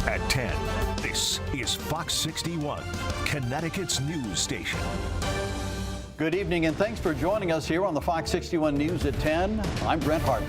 At 10, this is Fox 61, Connecticut's news station. Good evening and thanks for joining us here on the Fox 61 News at 10. I'm Brent Hartford.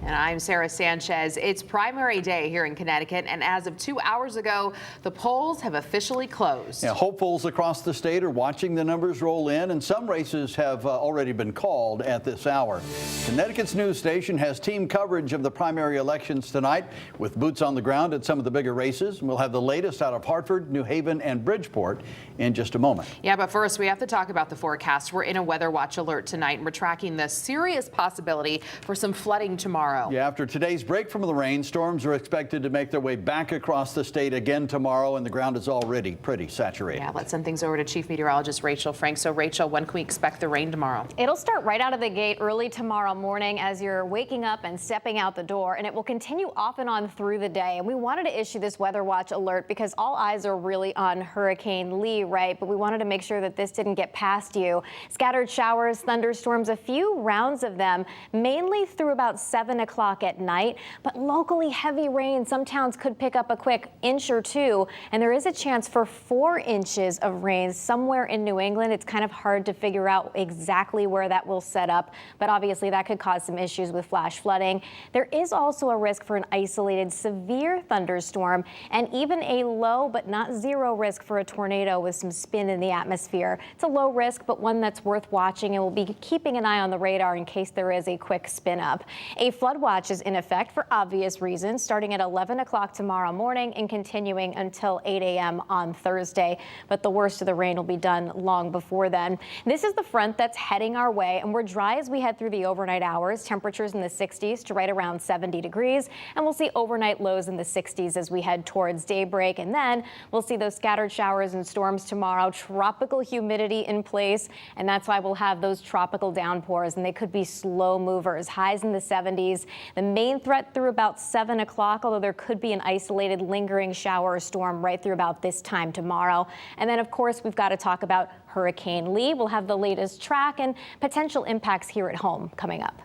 And I'm Sarah Sanchez. It's primary day here in Connecticut, and as of 2 hours ago, the polls have officially closed. Yeah, hopefuls across the state are watching the numbers roll in, and some races have already been called at this hour. Connecticut's news station has team coverage of the primary elections tonight with boots on the ground at some of the bigger races. And we'll have the latest out of Hartford, New Haven, and Bridgeport in just a moment. Yeah, but first we have to talk about the forecast. We're in a weather watch alert tonight, and we're tracking the serious possibility for some flooding tomorrow. Yeah, after today's break from the rain, storms are expected to make their way back across the state again tomorrow, and the ground is already pretty saturated. Yeah, let's send things over to Chief Meteorologist Rachel Frank. So, Rachel, when can we expect the rain tomorrow? It'll start right out of the gate early tomorrow morning as you're waking up and stepping out the door, and it will continue off and on through the day. And we wanted to issue this weather watch alert because all eyes are really on Hurricane Lee, right? But we wanted to make sure that this didn't get past you. Scattered showers, thunderstorms, a few rounds of them, mainly through about 7 o'clock at night, but locally heavy rain. Some towns could pick up a quick inch or two, and there is a chance for 4 inches of rain somewhere in New England. It's kind of hard to figure out exactly where that will set up, but obviously that could cause some issues with flash flooding. There is also a risk for an isolated severe thunderstorm and even a low but not zero risk for a tornado with some spin in the atmosphere. It's a low risk, but one that's worth watching, and we'll be keeping an eye on the radar in case there is a quick spin up. A flood watch is in effect for obvious reasons, starting at 11 o'clock tomorrow morning and continuing until 8 a.m. on Thursday. But the worst of the rain will be done long before then. This is the front that's heading our way, and we're dry as we head through the overnight hours. Temperatures in the 60s to right around 70 degrees, and we'll see overnight lows in the 60s as we head towards daybreak. And then we'll see those scattered showers and storms tomorrow. Tropical humidity in place, and that's why we'll have those tropical downpours, and they could be slow movers. Highs in the 70s. The main threat through about 7 o'clock, although there could be an isolated lingering shower or storm right through about this time tomorrow. And then, of course, we've got to talk about Hurricane Lee. We'll have the latest track and potential impacts here at home coming up.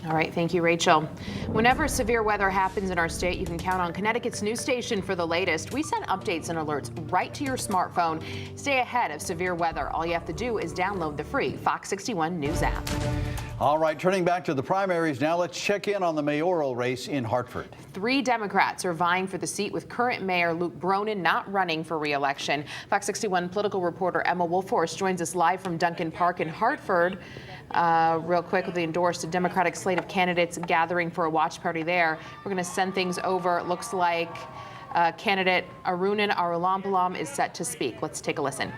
All right, thank you, Rachel. Whenever severe weather happens in our state, you can count on Connecticut's news station for the latest. We send updates and alerts right to your smartphone. Stay ahead of severe weather. All you have to do is download the free Fox 61 News app. All right, turning back to the primaries now, let's check in on the mayoral race in Hartford. 3 Democrats are vying for the seat, with current Mayor Luke Bronin not running for re-election. Fox 61 political reporter Emma Wolfhorst joins us live from Duncan Park in Hartford. Real quick, with the endorsed Democratic slate of candidates gathering for a watch party there. We're going to send things over. It looks like candidate Arunan Arulampalam is set to speak. Let's take a listen.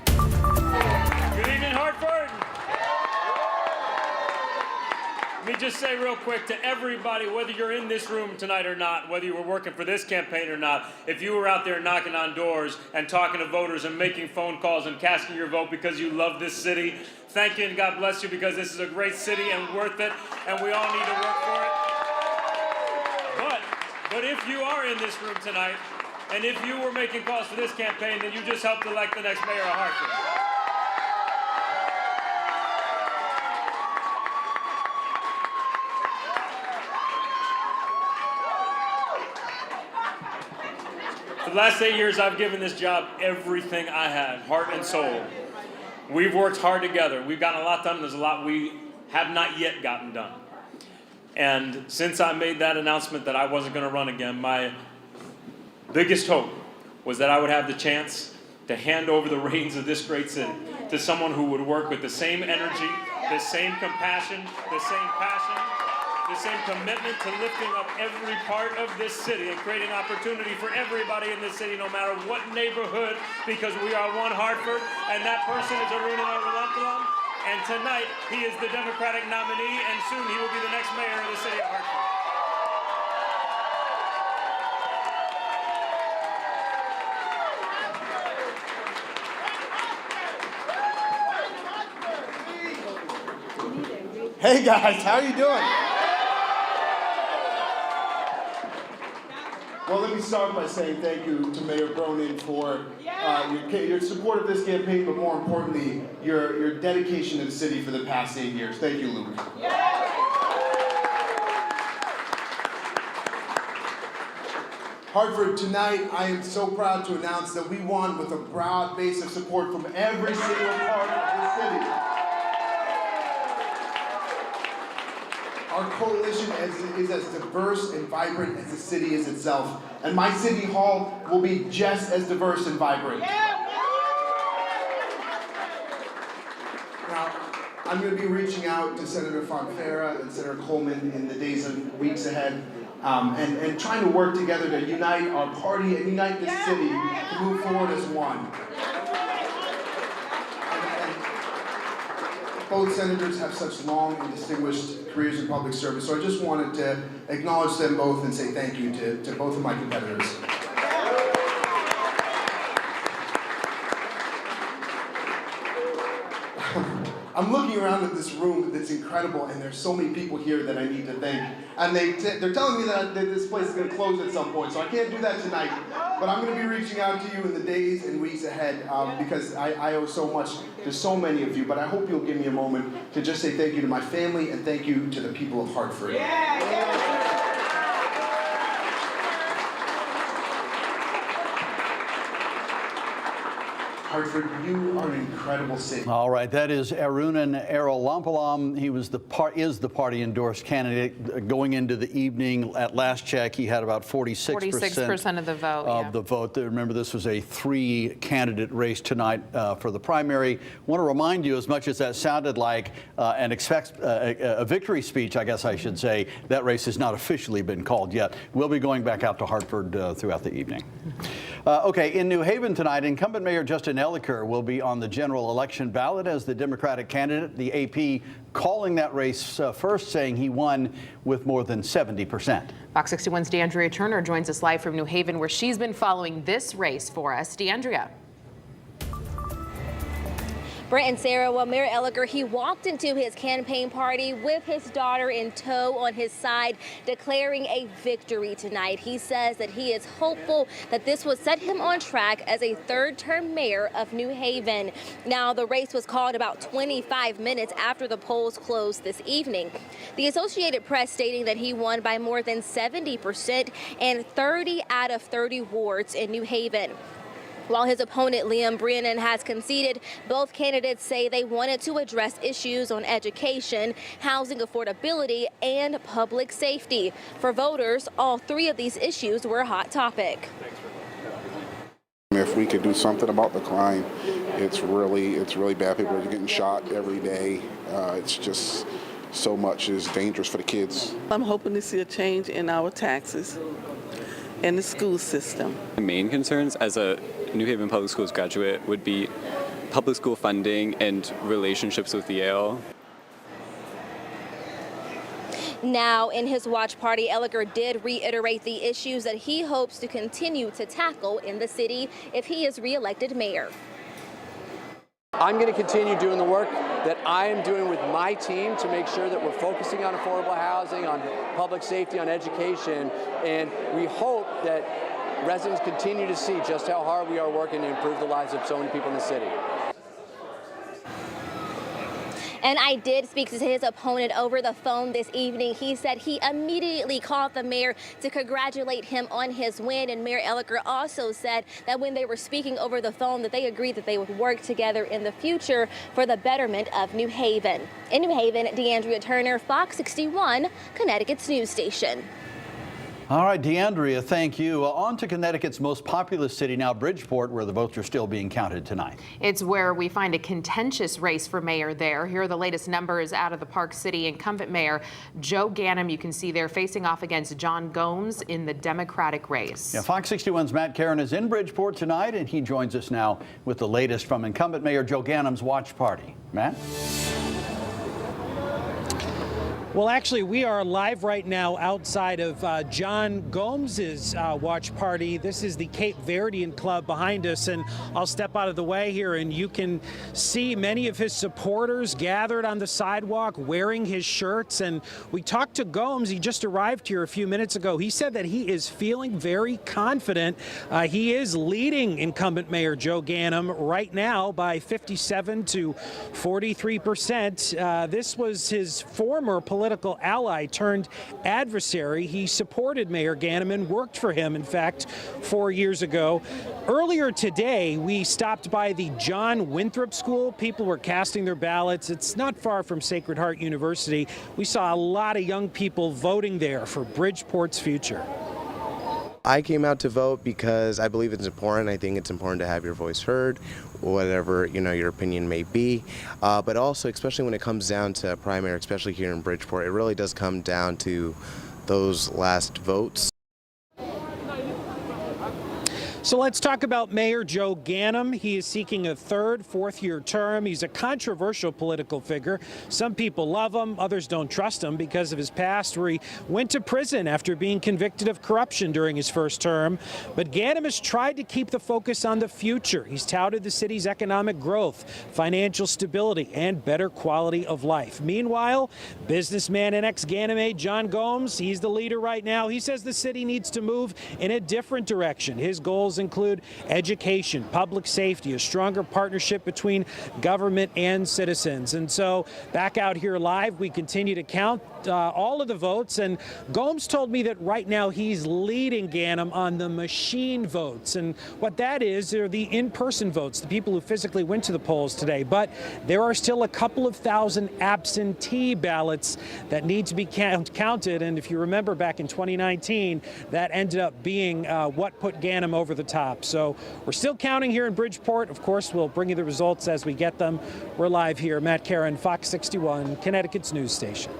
Good evening, Hartford. Let me just say real quick to everybody, whether you're in this room tonight or not, whether you were working for this campaign or not, if you were out there knocking on doors and talking to voters and making phone calls and casting your vote because you love this city, thank you and God bless you, because this is a great city and worth it, and we all need to work for it. But if you are in this room tonight, and if you were making calls for this campaign, then you just helped elect the next mayor of Hartford. For the last 8 years, I've given this job everything I had, heart and soul. We've worked hard together. We've gotten a lot done. There's a lot we have not yet gotten done. And since I made that announcement that I wasn't going to run again, my biggest hope was that I would have the chance to hand over the reins of this great city to someone who would work with the same energy, the same compassion, the same passion, the same commitment to lifting up every part of this city and creating opportunity for everybody in this city, no matter what neighborhood, because we are one Hartford, and that person is Arunan Arulampalam, and tonight he is the Democratic nominee, and soon he will be the next mayor of the city of Hartford. Hey guys, how are you doing? Well, let me start by saying thank you to Mayor Bronin for your support of this campaign, but more importantly, your dedication to the city for the past 8 years. Thank you, Luke. Hartford, tonight I am so proud to announce that we won with a broad base of support from every single part of the city. Our coalition is as diverse and vibrant as the city is itself, and my city hall will be just as diverse and vibrant. Now, I'm going to be reaching out to Senator Fonfara and Senator Coleman in the days and weeks ahead, and trying to work together to unite our party and unite the city to move forward as one. Both senators have such long and distinguished careers in public service, so I just wanted to acknowledge them both and say thank you to both of my competitors. I'm looking around at this room that's incredible, and there's so many people here that I need to thank. And they're telling me that this place is going to close at some point, so I can't do that tonight. But I'm going to be reaching out to you in the days and weeks ahead because I owe so much to so many of you. But I hope you'll give me a moment to just say thank you to my family and thank you to the people of Hartford. Hartford, you are an incredible city. All right, that is Arunan Arolampalam. He was is the party endorsed candidate going into the evening. At last check, he had about 46% of the vote. Remember, this was a 3-candidate race tonight for the primary. I want to remind you, as much as that sounded like a victory speech, I guess I should say, that race has not officially been called yet. We'll be going back out to Hartford throughout the evening. Okay, in New Haven tonight, incumbent Mayor Justin Elicker will be on the general election ballot as the Democratic candidate. The AP calling that race first, saying he won with more than 70%. Fox 61's DeAndrea Turner joins us live from New Haven, where she's been following this race for us. DeAndrea. Brent and Sarah, well, Mayor Elicker, he walked into his campaign party with his daughter in tow on his side, declaring a victory tonight. He says that he is hopeful that this will set him on track as a third-term mayor of New Haven. Now, the race was called about 25 minutes after the polls closed this evening. The Associated Press stating that he won by more than 70% and 30 out of 30 wards in New Haven. While his opponent, Liam Brennan, has conceded, both candidates say they wanted to address issues on education, housing affordability, and public safety. For voters, all 3 of these issues were a hot topic. If we could do something about the crime, it's really bad. People are getting shot every day. It's just so much is dangerous for the kids. I'm hoping to see a change in our taxes and the school system. The main concerns as a New Haven Public Schools graduate would be public school funding and relationships with Yale. Now, in his watch party, Elicker did reiterate the issues that he hopes to continue to tackle in the city if he is reelected mayor. I'm going to continue doing the work that I am doing with my team to make sure that we're focusing on affordable housing, on public safety, on education, and we hope that residents continue to see just how hard we are working to improve the lives of so many people in the city. And I did speak to his opponent over the phone this evening. He said he immediately called the mayor to congratulate him on his win. And Mayor Elicker also said that when they were speaking over the phone that they agreed that they would work together in the future for the betterment of New Haven. In New Haven, DeAndrea Turner, Fox 61, Connecticut's news station. All right, DeAndrea, thank you. On to Connecticut's most populous city now, Bridgeport, where the votes are still being counted tonight. It's where we find a contentious race for mayor there. Here are the latest numbers out of the Park City. Incumbent Mayor Joe Ganim, you can see there, facing off against John Gomes in the Democratic race. Yeah, Fox 61's Matt Karen is in Bridgeport tonight, and he joins us now with the latest from incumbent Mayor Joe Ganim's watch party. Matt? Well, actually, we are live right now outside of John Gomes's watch party. This is the Cape Verdean Club behind us, and I'll step out of the way here, and you can see many of his supporters gathered on the sidewalk wearing his shirts. And we talked to Gomes. He just arrived here a few minutes ago. He said that he is feeling very confident. He is leading incumbent Mayor Joe Ganim right now by 57 to 43%. This was his former political political ally turned adversary. He supported Mayor Ganim and worked for him, in fact, 4 years ago. Earlier today, we stopped by the John Winthrop School. People were casting their ballots. It's not far from Sacred Heart University. We saw a lot of young people voting there for Bridgeport's future. I came out to vote because I believe it's important. I think it's important to have your voice heard, whatever your opinion may be. But also, especially when it comes down to primary, especially here in Bridgeport, it really does come down to those last votes. So let's talk about Mayor Joe Ganim. He is seeking a third, fourth-year term. He's a controversial political figure. Some people love him, others don't trust him because of his past, where he went to prison after being convicted of corruption during his first term. But Ganim has tried to keep the focus on the future. He's touted the city's economic growth, financial stability, and better quality of life. Meanwhile, businessman and ex-Ganim aide John Gomes, he's the leader right now. He says the city needs to move in a different direction. His goals include education, public safety, a stronger partnership between government and citizens. And so back out here live, we continue to count all of the votes. And Gomes told me that right now he's leading Ganim on the machine votes. And what that is, they're the in-person votes, the people who physically went to the polls today. But there are still a couple of thousand absentee ballots that need to be counted. And if you remember back in 2019, that ended up being what put Ganim over the top. So we're still counting here in Bridgeport. Of course, we'll bring you the results as we get them. We're live here. Matt Caron, Fox 61, Connecticut's news station.